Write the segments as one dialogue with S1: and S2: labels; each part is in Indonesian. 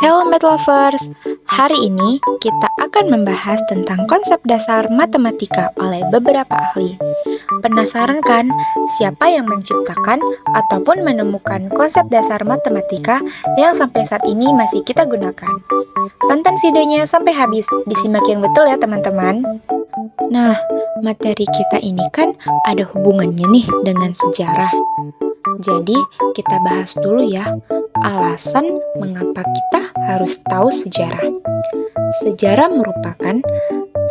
S1: Hello Math Lovers, hari ini kita akan membahas tentang konsep dasar matematika oleh beberapa ahli. Penasaran kan siapa yang menciptakan ataupun menemukan konsep dasar matematika yang sampai saat ini masih kita gunakan? Tonton videonya sampai habis, disimak yang betul ya teman-teman. Nah, materi kita ini kan ada hubungannya nih dengan sejarah. Jadi, kita bahas dulu ya, alasan mengapa kita harus tahu sejarah. Sejarah merupakan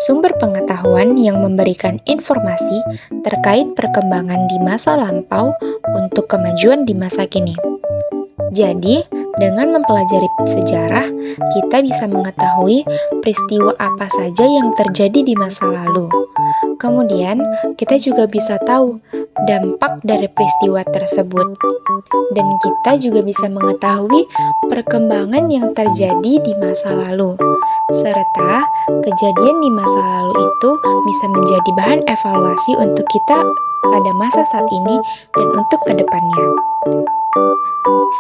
S1: sumber pengetahuan yang memberikan informasi terkait perkembangan di masa lampau untuk kemajuan di masa kini. Jadi, dengan mempelajari sejarah, kita bisa mengetahui peristiwa apa saja yang terjadi di masa lalu. Kemudian, kita juga bisa tahu dampak dari peristiwa tersebut. Dan kita juga bisa mengetahui perkembangan yang terjadi di masa lalu. Serta, kejadian di masa lalu itu bisa menjadi bahan evaluasi untuk kita pada masa saat ini dan untuk kedepannya.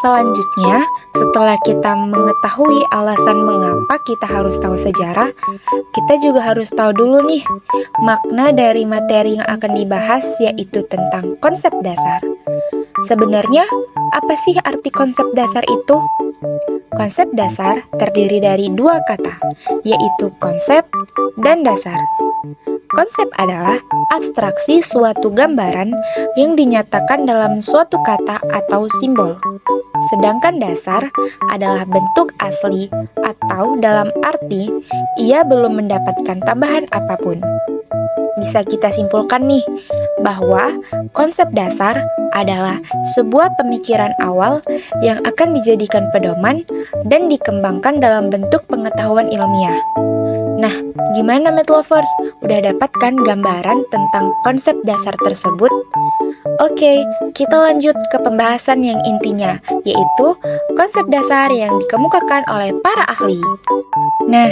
S1: Selanjutnya, setelah kita mengetahui alasan mengapa kita harus tahu sejarah, kita juga harus tahu dulu nih makna dari materi yang akan dibahas, yaitu tentang konsep dasar. Sebenarnya, apa sih arti konsep dasar itu? Konsep dasar terdiri dari dua kata, yaitu konsep dan dasar. Konsep adalah abstraksi suatu gambaran yang dinyatakan dalam suatu kata atau simbol. Sedangkan dasar adalah bentuk asli atau dalam arti ia belum mendapatkan tambahan apapun. Bisa kita simpulkan nih bahwa konsep dasar adalah sebuah pemikiran awal yang akan dijadikan pedoman dan dikembangkan dalam bentuk pengetahuan ilmiah. Nah, gimana Math Lovers? Udah dapat kan gambaran tentang konsep dasar tersebut? Oke, kita lanjut ke pembahasan yang intinya, yaitu konsep dasar yang dikemukakan oleh para ahli. Nah,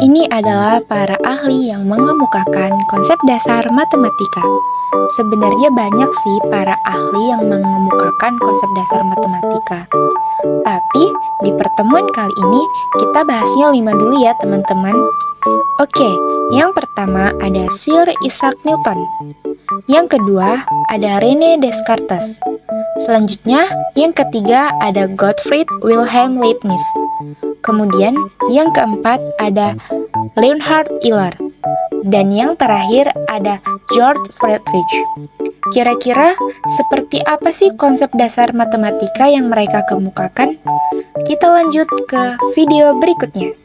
S1: ini adalah para ahli yang mengemukakan konsep dasar matematika. Sebenarnya banyak sih para ahli yang mengemukakan konsep dasar matematika. Tapi, di pertemuan kali ini, kita bahasnya 5 dulu ya teman-teman. Oke, yang pertama ada Sir Isaac Newton. Yang kedua ada René Descartes. Selanjutnya, yang ketiga ada Gottfried Wilhelm Leibniz. Kemudian, yang keempat ada Leonhard Euler. Dan yang terakhir ada George Friedrich. Kira-kira seperti apa sih konsep dasar matematika yang mereka kemukakan? Kita lanjut ke video berikutnya.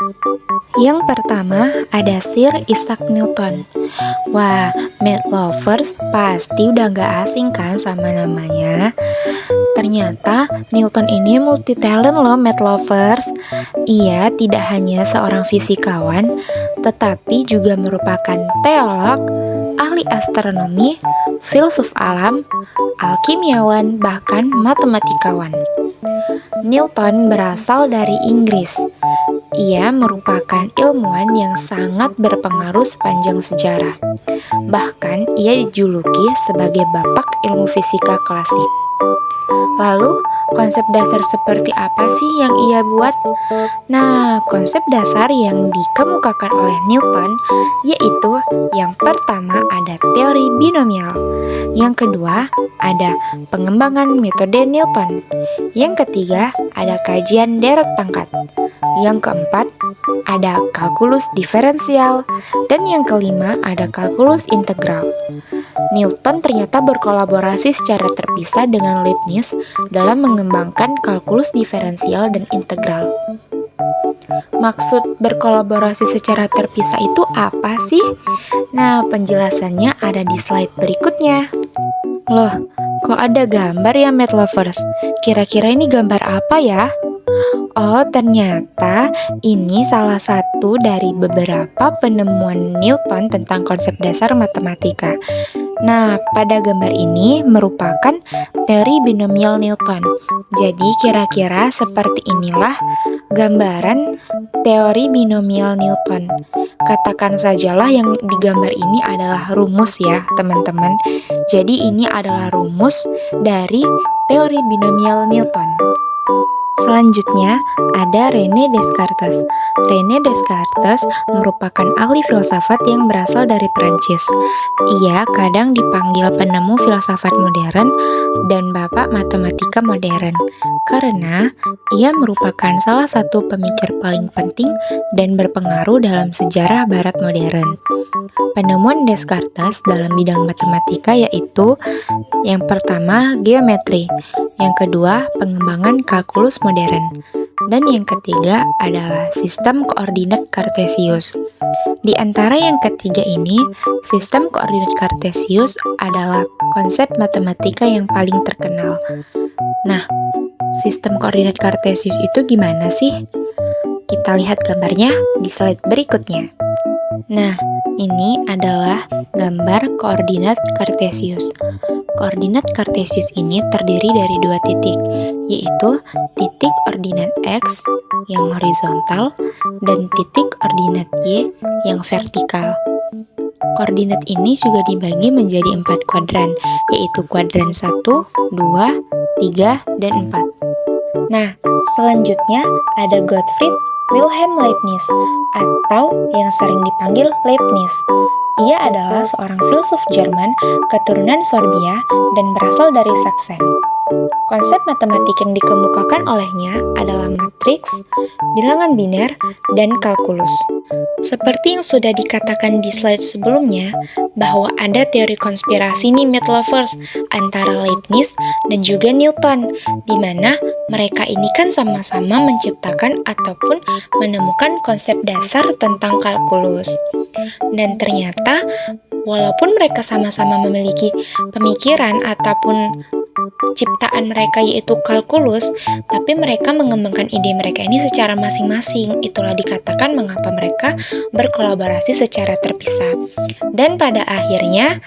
S1: Yang pertama ada Sir Isaac Newton. Wah, Math Lovers pasti udah gak asing kan sama namanya. Ternyata Newton ini multi talent loh Math Lovers. Ia tidak hanya seorang fisikawan, tetapi juga merupakan teolog, ahli astronomi, filsuf alam, alkimiawan, bahkan matematikawan. Newton berasal dari Inggris. Ia merupakan ilmuwan yang sangat berpengaruh sepanjang sejarah. Bahkan ia dijuluki sebagai bapak ilmu fisika klasik. Lalu, konsep dasar seperti apa sih yang ia buat? Nah, konsep dasar yang dikemukakan oleh Newton yaitu yang pertama ada teori binomial, yang kedua ada pengembangan metode Newton, yang ketiga ada kajian deret pangkat, yang keempat ada kalkulus diferensial, dan yang kelima ada kalkulus integral. Newton ternyata berkolaborasi secara terpisah dengan Leibniz dalam mengembangkan kalkulus diferensial dan integral. Maksud berkolaborasi secara terpisah itu apa sih? Nah, penjelasannya ada di slide berikutnya. Loh, kok ada gambar ya Math Lovers? Kira-kira ini gambar apa ya? Oh, ternyata ini salah satu dari beberapa penemuan Newton tentang konsep dasar matematika. Nah, pada gambar ini merupakan teori binomial Newton. Jadi, kira-kira seperti inilah gambaran teori binomial Newton. Katakan sajalah yang digambar ini adalah rumus ya, teman-teman. Jadi, ini adalah rumus dari teori binomial Newton. Selanjutnya, ada René Descartes. René Descartes merupakan ahli filsafat yang berasal dari Perancis. Ia kadang dipanggil penemu filsafat modern dan bapak matematika modern, karena ia merupakan salah satu pemikir paling penting dan berpengaruh dalam sejarah barat modern. Penemuan Descartes dalam bidang matematika yaitu yang pertama, geometri, yang kedua, pengembangan kalkulus modern, dan yang ketiga adalah sistem koordinat Kartesius. Di antara yang ketiga ini, sistem koordinat Kartesius adalah konsep matematika yang paling terkenal. Nah, sistem koordinat Kartesius itu gimana sih? Kita lihat gambarnya di slide berikutnya. Nah, ini adalah gambar koordinat Kartesius. Koordinat Kartesius ini terdiri dari dua titik, yaitu titik ordinat X yang horizontal dan titik ordinat Y yang vertikal. Koordinat ini juga dibagi menjadi 4 kuadran, yaitu kuadran 1, 2, 3, dan 4. Nah, selanjutnya ada Gottfried Wilhelm Leibniz atau yang sering dipanggil Leibniz. Ia adalah seorang filsuf Jerman keturunan Sorbia dan berasal dari Saksen. Konsep matematik yang dikemukakan olehnya adalah matriks, bilangan biner, dan kalkulus. Seperti yang sudah dikatakan di slide sebelumnya, bahwa ada teori konspirasi nih math lovers antara Leibniz dan juga Newton, di mana mereka ini kan sama-sama menciptakan ataupun menemukan konsep dasar tentang kalkulus. Dan ternyata, walaupun mereka sama-sama memiliki pemikiran ataupun ciptaan mereka yaitu kalkulus, tapi mereka mengembangkan ide mereka ini secara masing-masing. Itulah dikatakan mengapa mereka berkolaborasi secara terpisah. Dan pada akhirnya,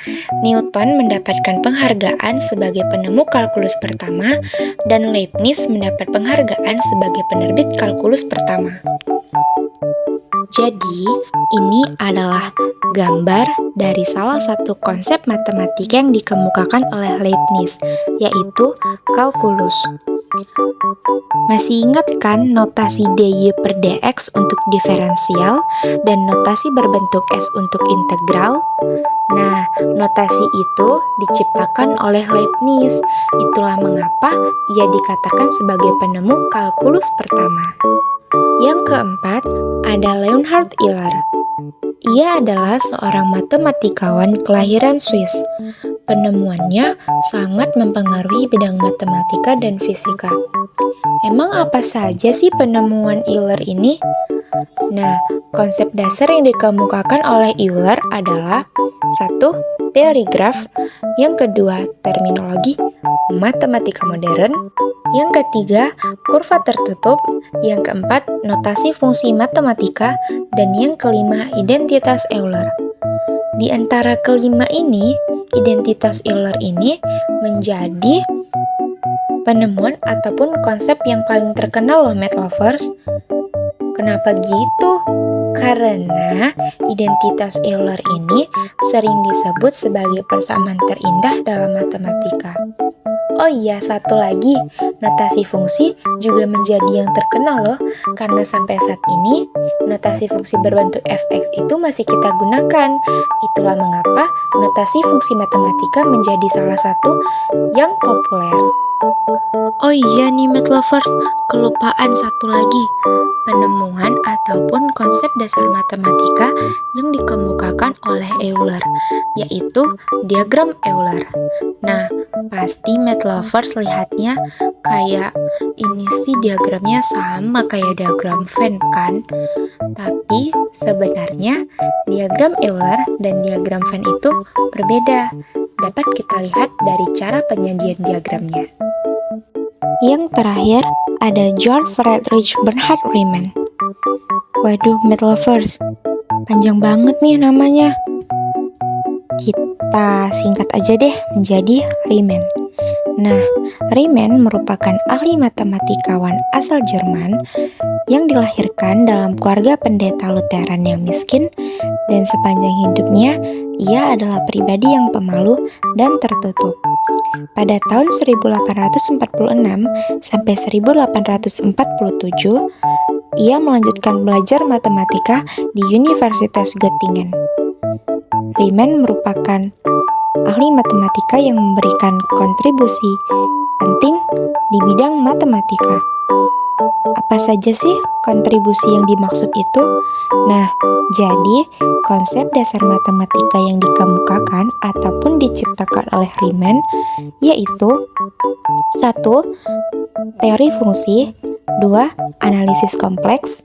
S1: Newton mendapatkan penghargaan sebagai penemu kalkulus pertama dan Leibniz mendapat penghargaan sebagai penerbit kalkulus pertama. Jadi, ini adalah gambar dari salah satu konsep matematika yang dikemukakan oleh Leibniz, yaitu kalkulus. Masih ingat kan notasi dy per dx untuk diferensial dan notasi berbentuk s untuk integral? Nah, notasi itu diciptakan oleh Leibniz. Itulah mengapa ia dikatakan sebagai penemu kalkulus pertama. Yang keempat, ada Leonhard Euler. Ia adalah seorang matematikawan kelahiran Swiss. Penemuannya sangat mempengaruhi bidang matematika dan fisika. Emang apa saja sih penemuan Euler ini? Nah, konsep dasar yang dikemukakan oleh Euler adalah 1. Teori graf, yang kedua terminologi matematika modern, yang ketiga kurva tertutup, yang keempat notasi fungsi matematika, dan yang kelima identitas Euler. Di antara kelima ini, identitas Euler ini menjadi penemuan ataupun konsep yang paling terkenal loh math lovers. Kenapa gitu? Karena identitas Euler ini sering disebut sebagai persamaan terindah dalam matematika. Oh iya, satu lagi, notasi fungsi juga menjadi yang terkenal loh, karena sampai saat ini, notasi fungsi berbentuk fx itu masih kita gunakan. Itulah mengapa notasi fungsi matematika menjadi salah satu yang populer. Oh iya nih math lovers, kelupaan satu lagi, penemuan ataupun konsep dasar matematika yang dikemukakan oleh Euler, yaitu diagram Euler. Nah, pasti math lovers lihatnya kayak ini sih diagramnya sama kayak diagram Venn kan? Tapi sebenarnya diagram Euler dan diagram Venn itu berbeda. Dapat kita lihat dari cara penyajian diagramnya. Yang terakhir, ada Georg Friedrich Bernhard Riemann. Waduh, math lovers, panjang banget nih namanya. Kita singkat aja deh menjadi Riemann. Nah, Riemann merupakan ahli matematikawan asal Jerman yang dilahirkan dalam keluarga pendeta Lutheran yang miskin dan sepanjang hidupnya ia adalah pribadi yang pemalu dan tertutup. Pada tahun 1846 sampai 1847, ia melanjutkan belajar matematika di Universitas Göttingen. Riemann merupakan ahli matematika yang memberikan kontribusi penting di bidang matematika. Apa saja sih kontribusi yang dimaksud itu? Nah, jadi konsep dasar matematika yang dikemukakan ataupun diciptakan oleh Riemann yaitu 1. Teori fungsi, 2. Analisis kompleks,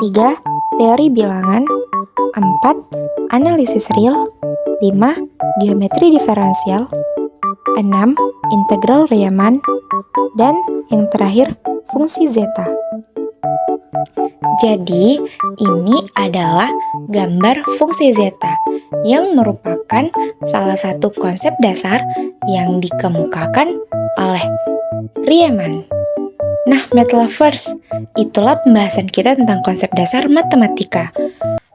S1: 3. Teori bilangan, 4. Analisis real, 5. Geometri diferensial, 6. Integral Riemann, dan yang terakhir fungsi zeta. Jadi, ini adalah gambar fungsi zeta yang merupakan salah satu konsep dasar yang dikemukakan oleh Riemann. Nah, Math Lovers, itulah pembahasan kita tentang konsep dasar matematika.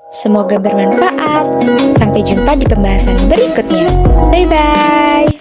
S1: Semoga bermanfaat. Sampai jumpa di pembahasan berikutnya. Bye-bye.